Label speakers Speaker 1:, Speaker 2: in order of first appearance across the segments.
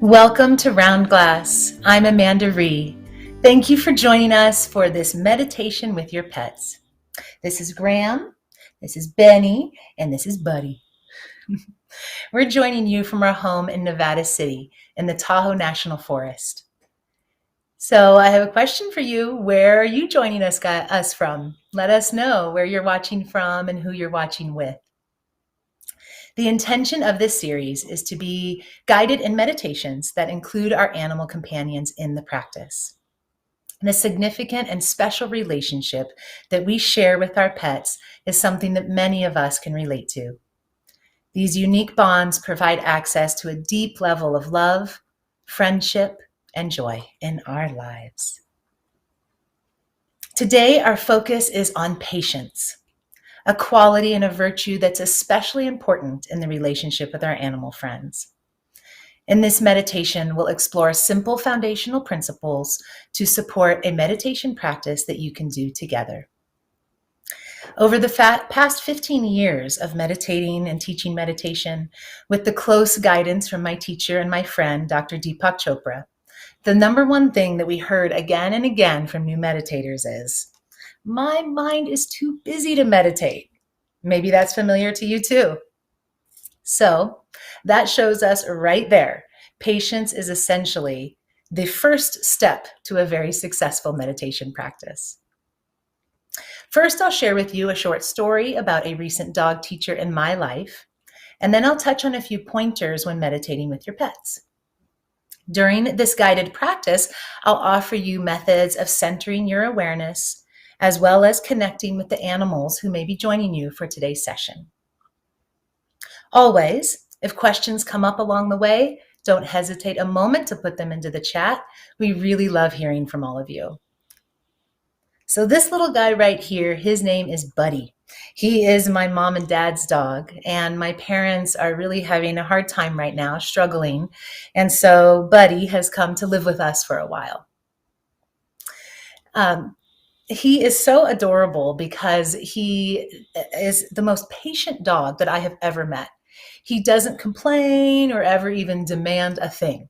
Speaker 1: Welcome to Round Glass. I'm Amanda Ree. Thank you for joining us for this meditation with your pets. This is Graham, this is Benny, and this is Buddy. We're joining you from our home in Nevada City in the Tahoe National Forest. So I have a question for you. Where are you joining us from? Let us know where you're watching from and who you're watching with. The intention of this series is to be guided in meditations that include our animal companions in the practice. The significant and special relationship that we share with our pets is something that many of us can relate to. These unique bonds provide access to a deep level of love, friendship, and joy in our lives. Today, our focus is on patience, a quality and a virtue that's especially important in the relationship with our animal friends. In this meditation, we'll explore simple foundational principles to support a meditation practice that you can do together. Over the past 15 years of meditating and teaching meditation, with the close guidance from my teacher and my friend, Dr. Deepak Chopra, the number one thing that we heard again and again from new meditators is, "My mind is too busy to meditate." Maybe that's familiar to you too. So that shows us right there. Patience is essentially the first step to a very successful meditation practice. First, I'll share with you a short story about a recent dog teacher in my life, and then I'll touch on a few pointers when meditating with your pets. During this guided practice, I'll offer you methods of centering your awareness, as well as connecting with the animals who may be joining you for today's session. Always, if questions come up along the way, don't hesitate a moment to put them into the chat. We really love hearing from all of you. So this little guy right here, his name is Buddy. He is my mom and dad's dog, and my parents are really having a hard time right now, struggling. And so Buddy has come to live with us for a while. He is so adorable because he is the most patient dog that I have ever met. He doesn't complain or ever even demand a thing.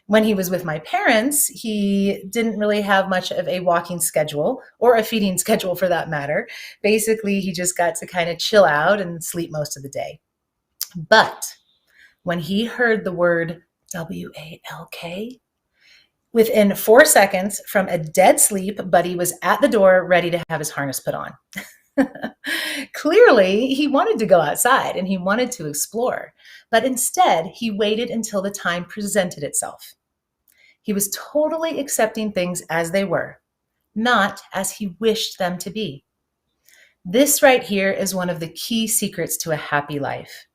Speaker 1: When he was with my parents, he didn't really have much of a walking schedule or a feeding schedule for that matter. Basically, he just got to kind of chill out and sleep most of the day. But when he heard the word W-A-L-K, within 4 seconds from a dead sleep, Buddy was at the door ready to have his harness put on. Clearly, he wanted to go outside and he wanted to explore, but instead he waited until the time presented itself. He was totally accepting things as they were, not as he wished them to be. This right here is one of the key secrets to a happy life: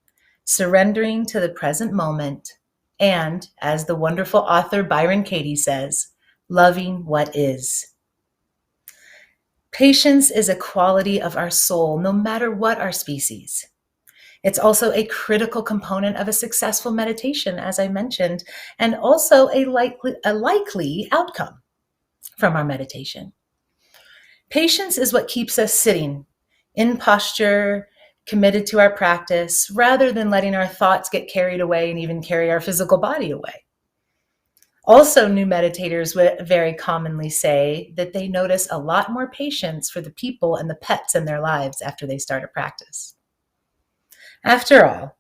Speaker 1: surrendering to the present moment and, as the wonderful author Byron Katie says, loving what is. Patience is a quality of our soul, no matter what our species. It's also a critical component of a successful meditation, as I mentioned, and also a likely outcome from our meditation. Patience is what keeps us sitting in posture, committed to our practice, rather than letting our thoughts get carried away and even carry our physical body away. Also, new meditators would very commonly say that they notice a lot more patience for the people and the pets in their lives after they start a practice. After all,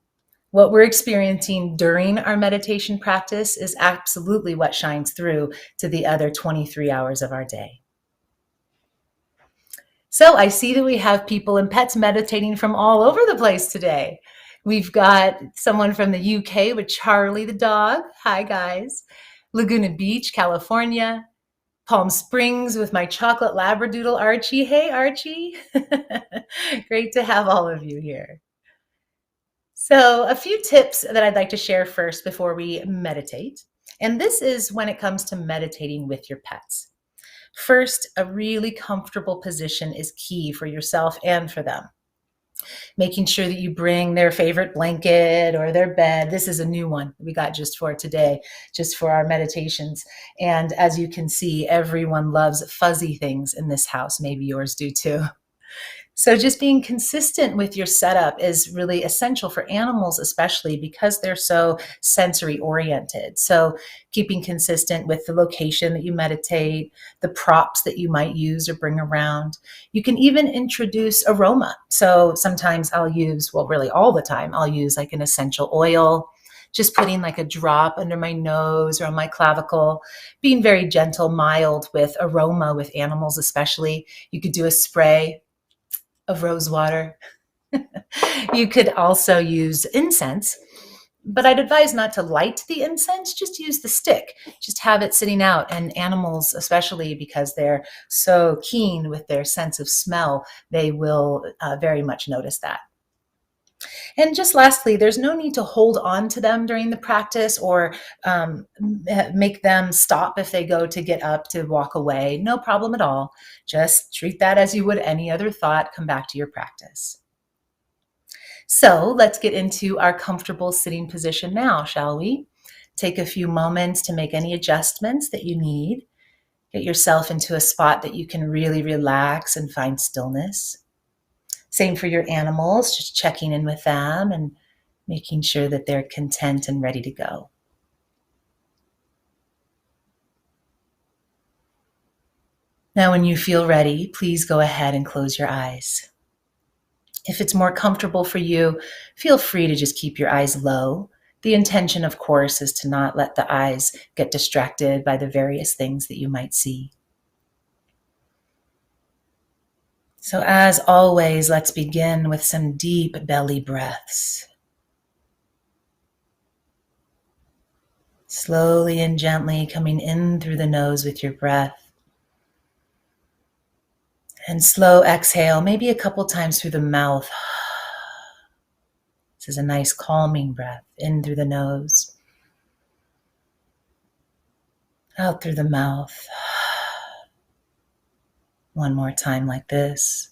Speaker 1: what we're experiencing during our meditation practice is absolutely what shines through to the other 23 hours of our day. So I see that we have people and pets meditating from all over the place today. We've got someone from the UK with Charlie the dog. Hi, guys. Laguna Beach, California. Palm Springs with my chocolate Labradoodle, Archie. Hey, Archie. Great to have all of you here. So a few tips that I'd like to share first before we meditate. And this is when it comes to meditating with your pets. First, a really comfortable position is key for yourself and for them. Making sure that you bring their favorite blanket or their bed. This is a new one we got just for today, just for our meditations. And as you can see, everyone loves fuzzy things in this house. Maybe yours do too. So just being consistent with your setup is really essential for animals, especially because they're so sensory oriented. So keeping consistent with the location that you meditate, the props that you might use or bring around. You can even introduce aroma. So sometimes I'll use, well, really all the time, I'll use like an essential oil, just putting like a drop under my nose or on my clavicle, being very gentle, mild with aroma with animals, especially. You could do a spray of rose water. You could also use incense, but I'd advise not to light the incense, just use the stick. Just have it sitting out. And animals, especially because they're so keen with their sense of smell, they will very much notice that. And just lastly, there's no need to hold on to them during the practice or make them stop if they go to get up to walk away. No problem at all. Just treat that as you would any other thought. Come back to your practice. So let's get into our comfortable sitting position now, shall we? Take a few moments to make any adjustments that you need. Get yourself into a spot that you can really relax and find stillness. Same for your animals, just checking in with them and making sure that they're content and ready to go. Now, when you feel ready, please go ahead and close your eyes. If it's more comfortable for you, feel free to just keep your eyes low. The intention, of course, is to not let the eyes get distracted by the various things that you might see. So as always, let's begin with some deep belly breaths. Slowly and gently coming in through the nose with your breath. And slow exhale, maybe a couple times through the mouth. This is a nice calming breath. In through the nose. Out through the mouth. One more time like this.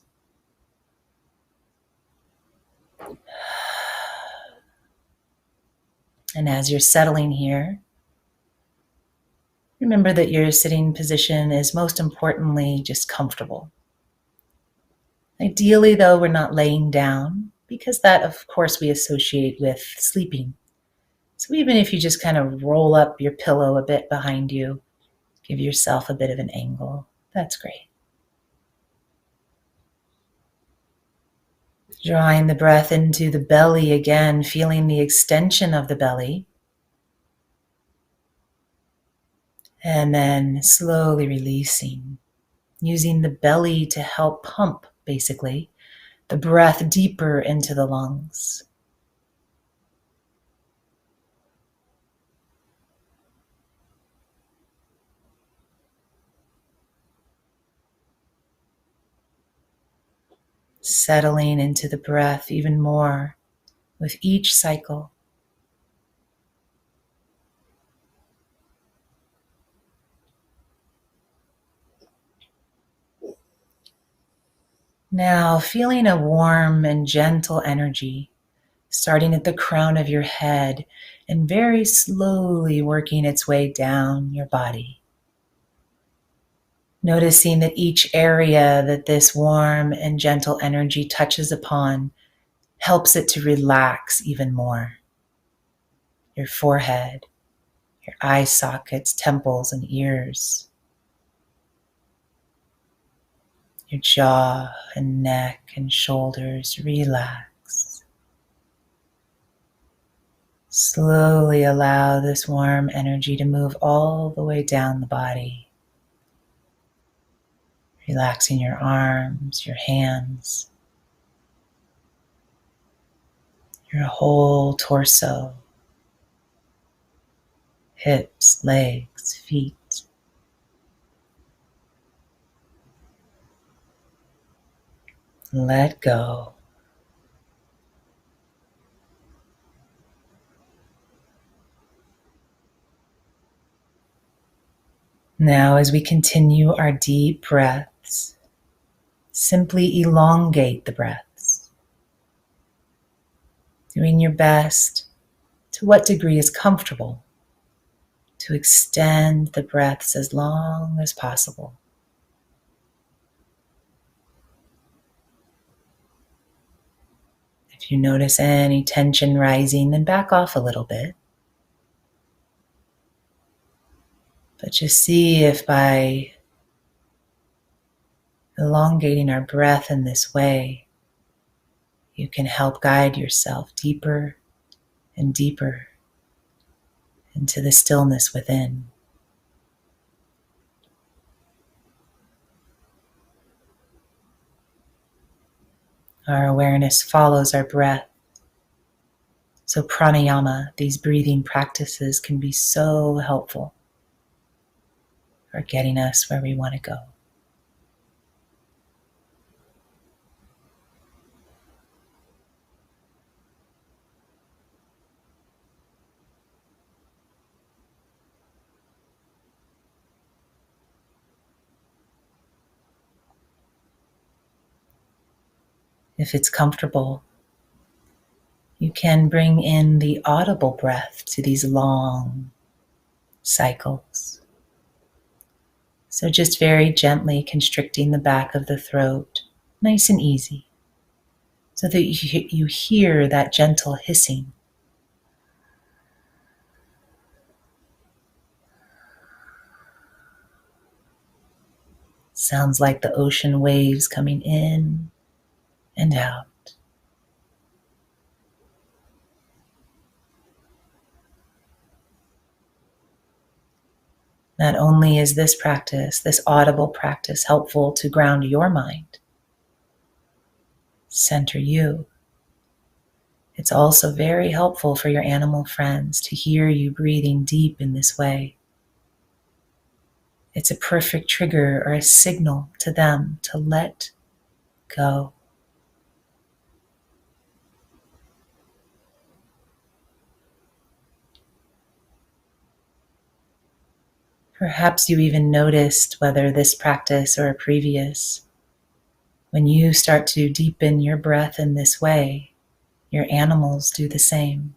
Speaker 1: And as you're settling here, remember that your sitting position is most importantly just comfortable. Ideally, though, we're not laying down because that, of course, we associate with sleeping. So even if you just kind of roll up your pillow a bit behind you, give yourself a bit of an angle, that's great. Drawing the breath into the belly again, feeling the extension of the belly. And then slowly releasing, using the belly to help pump, basically, the breath deeper into the lungs. Settling into the breath even more with each cycle. Now feeling a warm and gentle energy starting at the crown of your head and very slowly working its way down your body. Noticing that each area that this warm and gentle energy touches upon helps it to relax even more. Your forehead, your eye sockets, temples, and ears. Your jaw and neck and shoulders relax. Slowly allow this warm energy to move all the way down the body. Relaxing your arms, your hands, your whole torso, hips, legs, feet. Let go. Now, as we continue our deep breaths, simply elongate the breaths, doing your best to what degree is comfortable to extend the breaths as long as possible. If you notice any tension rising, then back off a little bit. But just see if by elongating our breath in this way, you can help guide yourself deeper and deeper into the stillness within. Our awareness follows our breath. So pranayama, these breathing practices, can be so helpful for getting us where we want to go. If it's comfortable, you can bring in the audible breath to these long cycles. So just very gently constricting the back of the throat, nice and easy, so that you hear that gentle hissing. Sounds like the ocean waves coming in and out. Not only is this practice, this audible practice, helpful to ground your mind, center you, it's also very helpful for your animal friends to hear you breathing deep in this way. It's a perfect trigger or a signal to them to let go. Perhaps you even noticed, whether this practice or a previous, when you start to deepen your breath in this way, your animals do the same,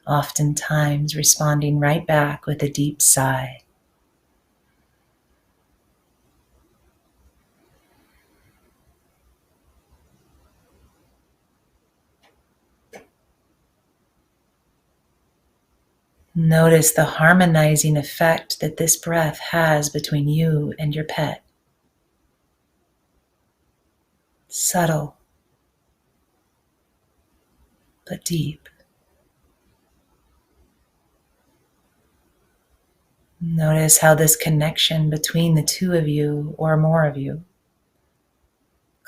Speaker 1: oftentimes responding right back with a deep sigh. Notice the harmonizing effect that this breath has between you and your pet. Subtle, but deep. Notice how this connection between the two of you or more of you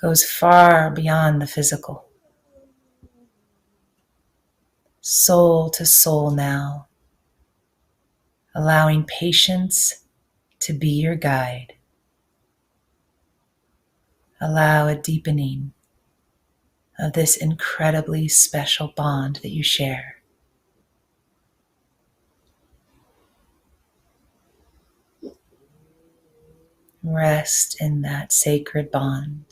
Speaker 1: goes far beyond the physical. Soul to soul now, allowing patience to be your guide. Allow a deepening of this incredibly special bond that you share. Rest in that sacred bond.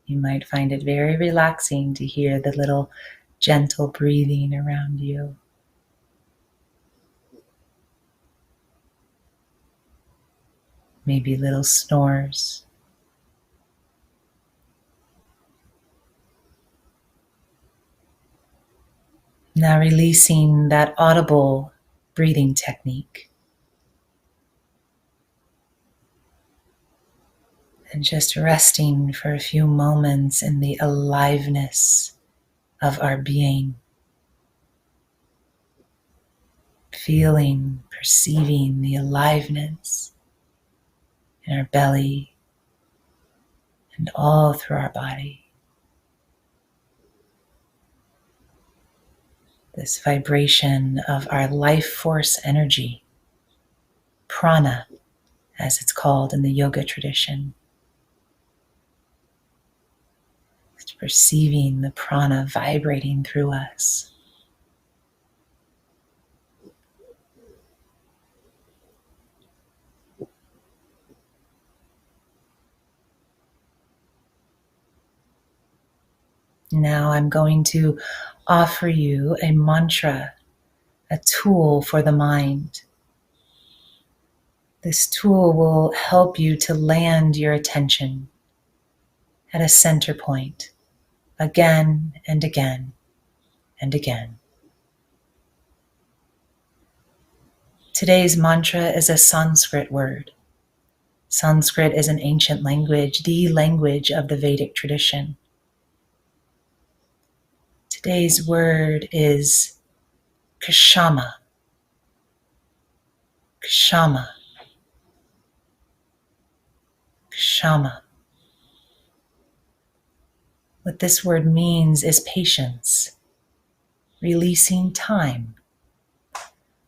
Speaker 1: You might find it very relaxing to hear the little gentle breathing around you. Maybe little snores. Now releasing that audible breathing technique. And just resting for a few moments in the aliveness of our being. Feeling, perceiving the aliveness in our belly and all through our body. This vibration of our life force energy, prana, as it's called in the yoga tradition. Perceiving the prana vibrating through us. Now I'm going to offer you a mantra, a tool for the mind. This tool will help you to land your attention at a center point again and again and again. Today's mantra is a Sanskrit word. Sanskrit is an ancient language, the language of the Vedic tradition. Today's word is kshama. Kshama. Kshama. What this word means is patience, releasing time,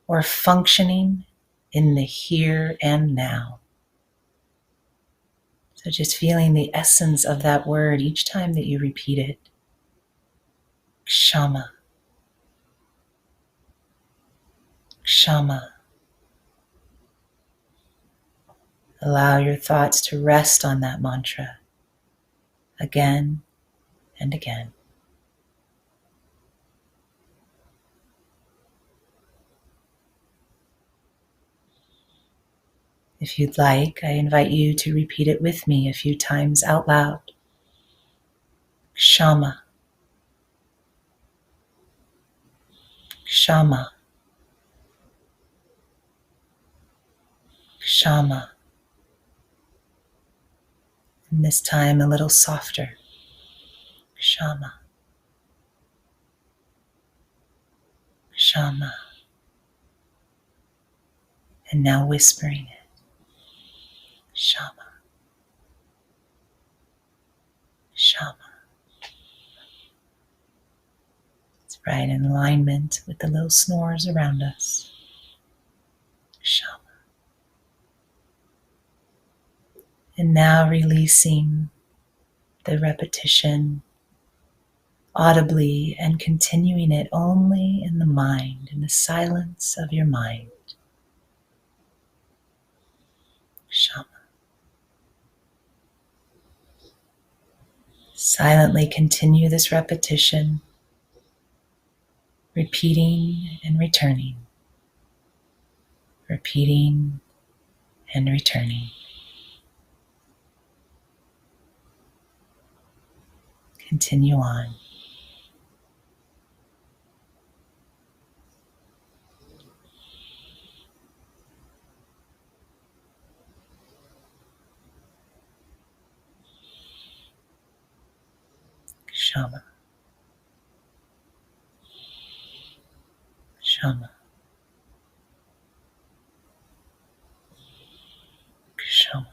Speaker 1: or functioning in the here and now. So just feeling the essence of that word each time that you repeat it. Kshama. Kshama. Allow your thoughts to rest on that mantra again and again. If you'd like, I invite you to repeat it with me a few times out loud. Kshama. Kshama. Kshama. And this time a little softer. Kshama. Kshama. And now whispering it. Kshama. Kshama. It's right in alignment with the little snores around us. Kshama. And now releasing the repetition audibly and continuing it only in the mind, in the silence of your mind. Kshama. Silently continue this repetition, repeating and returning, repeating and returning. Continue on. Kshama. Kshama. Kshama.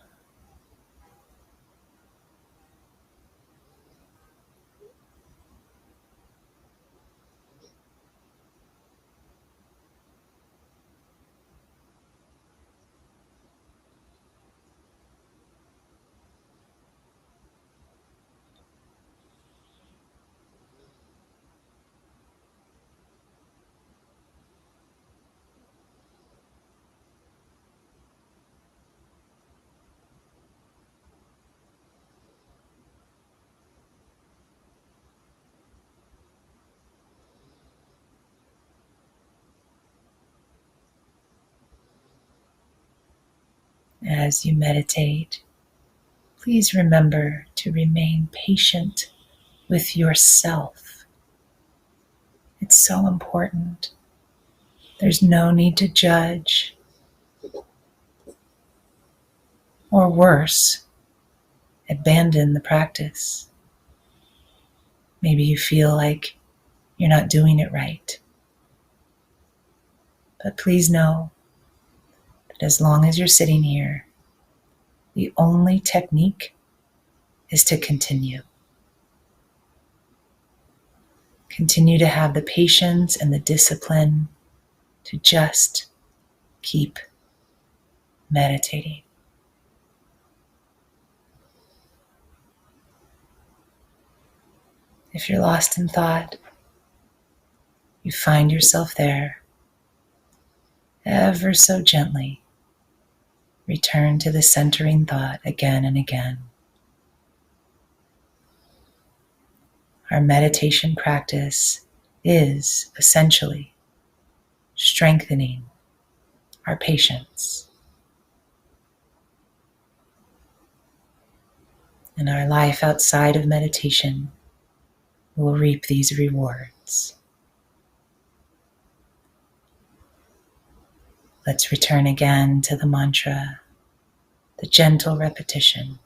Speaker 1: As you meditate, please remember to remain patient with yourself. It's so important. There's no need to judge, or worse, abandon the practice. Maybe you feel like you're not doing it right. But please know that as long as you're sitting here, the only technique is to continue. Continue to have the patience and the discipline to just keep meditating. If you're lost in thought, you find yourself there. Ever so gently, return to the centering thought again and again. Our meditation practice is essentially strengthening our patience. And our life outside of meditation will reap these rewards. Let's return again to the mantra, the gentle repetition.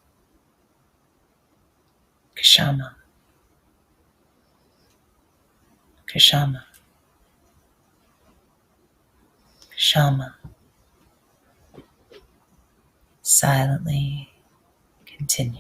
Speaker 1: Kshama, Kshama, Kshama. Silently continue.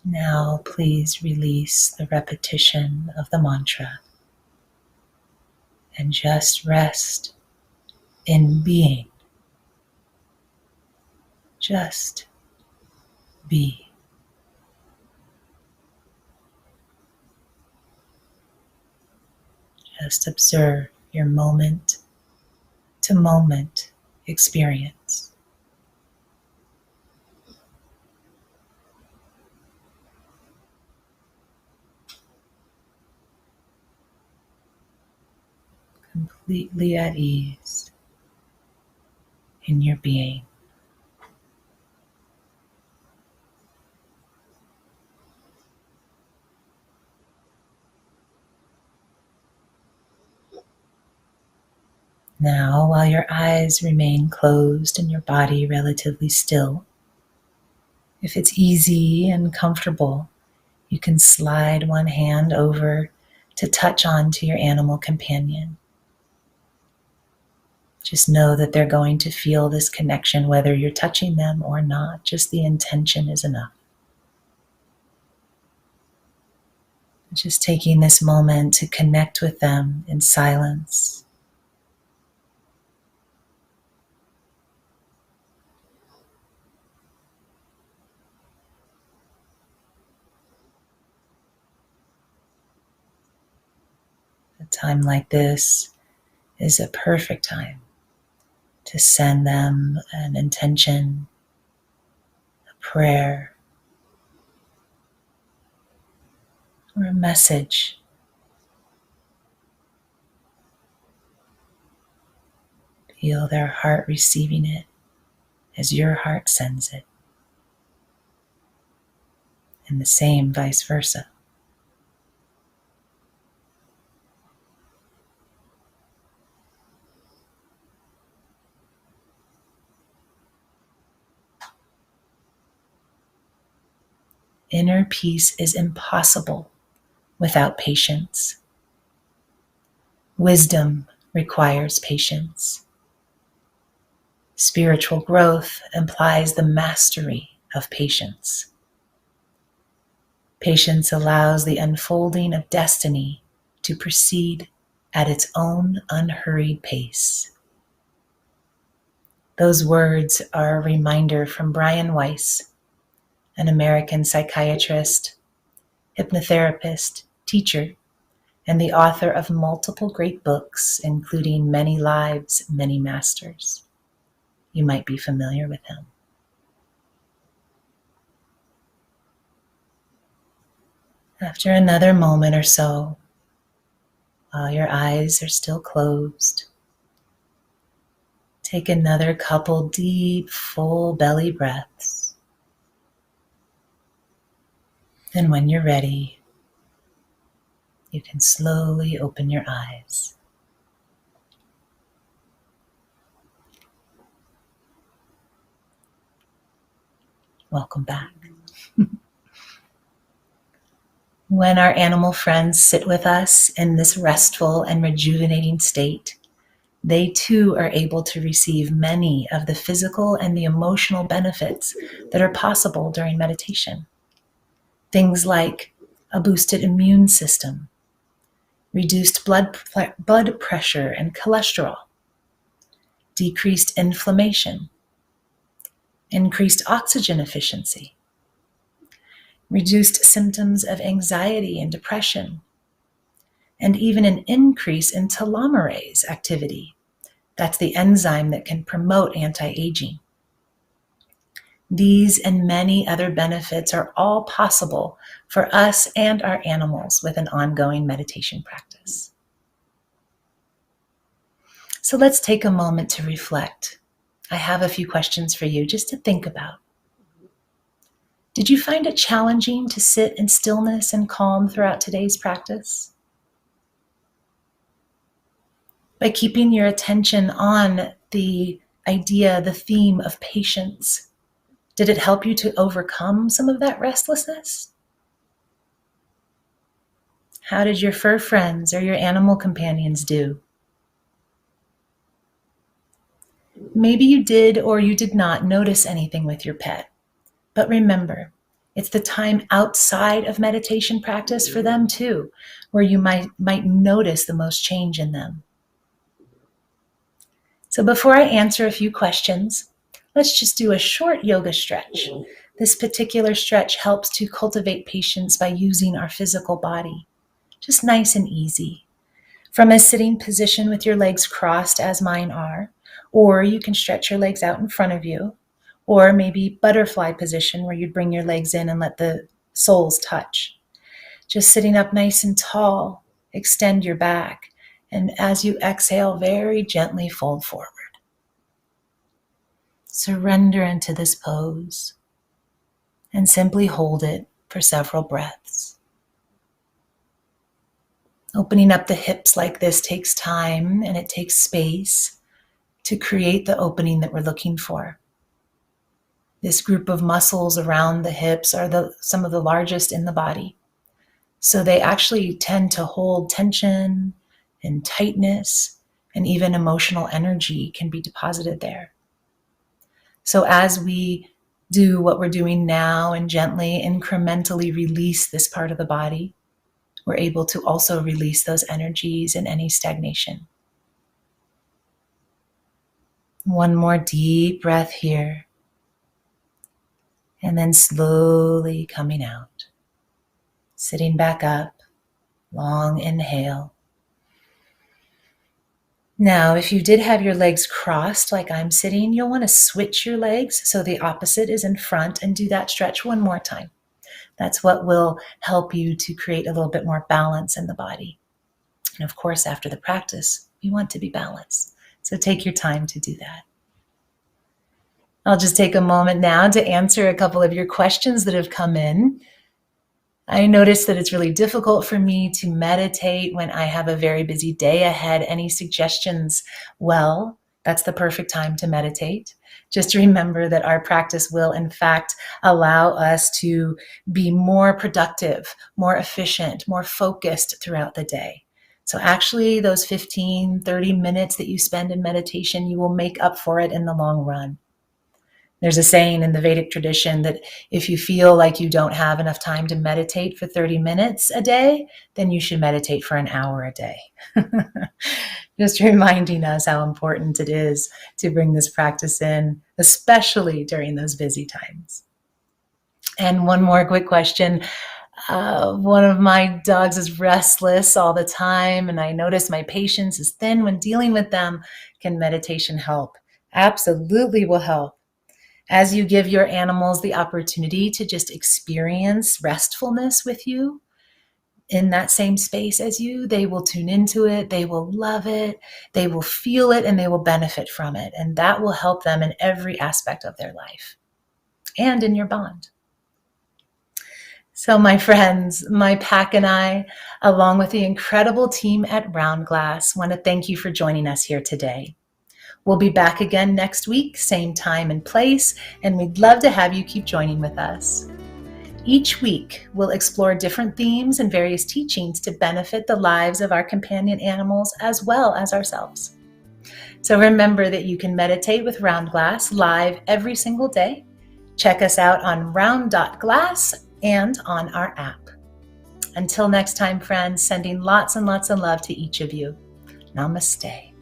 Speaker 1: Now, please release the repetition of the mantra and just rest in being. Just be. Just observe your moment to moment experience. Completely at ease in your being. Now, while your eyes remain closed and your body relatively still, if it's easy and comfortable, you can slide one hand over to touch on to your animal companion. Just know that they're going to feel this connection whether you're touching them or not. Just the intention is enough. Just taking this moment to connect with them in silence. Time like this is a perfect time to send them an intention, a prayer, or a message. Feel their heart receiving it as your heart sends it, and the same vice versa. Inner peace is impossible without patience. Wisdom requires patience. Spiritual growth implies the mastery of patience. Patience allows the unfolding of destiny to proceed at its own unhurried pace. Those words are a reminder from Brian Weiss, an American psychiatrist, hypnotherapist, teacher, and the author of multiple great books, including Many Lives, Many Masters. You might be familiar with him. After another moment or so, while your eyes are still closed, take another couple deep, full belly breaths. And when you're ready, you can slowly open your eyes. Welcome back. When our animal friends sit with us in this restful and rejuvenating state, they too are able to receive many of the physical and the emotional benefits that are possible during meditation. Things like a boosted immune system, reduced blood pressure and cholesterol, decreased inflammation, increased oxygen efficiency, reduced symptoms of anxiety and depression, and even an increase in telomerase activity. That's the enzyme that can promote anti-aging. These and many other benefits are all possible for us and our animals with an ongoing meditation practice. So let's take a moment to reflect. I have a few questions for you just to think about. Did you find it challenging to sit in stillness and calm throughout today's practice? By keeping your attention on the idea, the theme of patience, did it help you to overcome some of that restlessness? How did your fur friends or your animal companions do? Maybe you did or you did not notice anything with your pet. But remember, it's the time outside of meditation practice for them too, where you might notice the most change in them. So before I answer a few questions, let's just do a short yoga stretch. This particular stretch helps to cultivate patience by using our physical body. Just nice and easy. From a sitting position with your legs crossed as mine are, or you can stretch your legs out in front of you, or maybe butterfly position where you'd bring your legs in and let the soles touch. Just sitting up nice and tall, extend your back, and as you exhale, very gently fold forward. Surrender into this pose and simply hold it for several breaths. Opening up the hips like this takes time and it takes space to create the opening that we're looking for. This group of muscles around the hips are some of the largest in the body. So they actually tend to hold tension and tightness, and even emotional energy can be deposited there. So as we do what we're doing now and gently, incrementally release this part of the body, we're able to also release those energies and any stagnation. One more deep breath here. And then slowly coming out. Sitting back up, long inhale. Now, if you did have your legs crossed like I'm sitting, you'll want to switch your legs so the opposite is in front and do that stretch one more time. That's what will help you to create a little bit more balance in the body. And of course, after the practice, we want to be balanced. So take your time to do that. I'll just take a moment now to answer a couple of your questions that have come in. I noticed that it's really difficult for me to meditate when I have a very busy day ahead. Any suggestions? Well, that's the perfect time to meditate. Just remember that our practice will, in fact, allow us to be more productive, more efficient, more focused throughout the day. So actually, those 15, 30 minutes that you spend in meditation, you will make up for it in the long run. There's a saying in the Vedic tradition that if you feel like you don't have enough time to meditate for 30 minutes a day, then you should meditate for an hour a day. Just reminding us how important it is to bring this practice in, especially during those busy times. And one more quick question. One of my dogs is restless all the time, and I notice my patience is thin when dealing with them. Can meditation help? Absolutely will help. As you give your animals the opportunity to just experience restfulness with you in that same space as you, they will tune into it, they will love it, they will feel it, and they will benefit from it. And that will help them in every aspect of their life and in your bond. So my friends, my pack and I, along with the incredible team at Round Glass, want to thank you for joining us here today. We'll be back again next week, same time and place, and we'd love to have you keep joining with us. Each week, we'll explore different themes and various teachings to benefit the lives of our companion animals as well as ourselves. So remember that you can meditate with Round Glass live every single day. Check us out on round.glass and on our app. Until next time, friends, sending lots and lots of love to each of you. Namaste.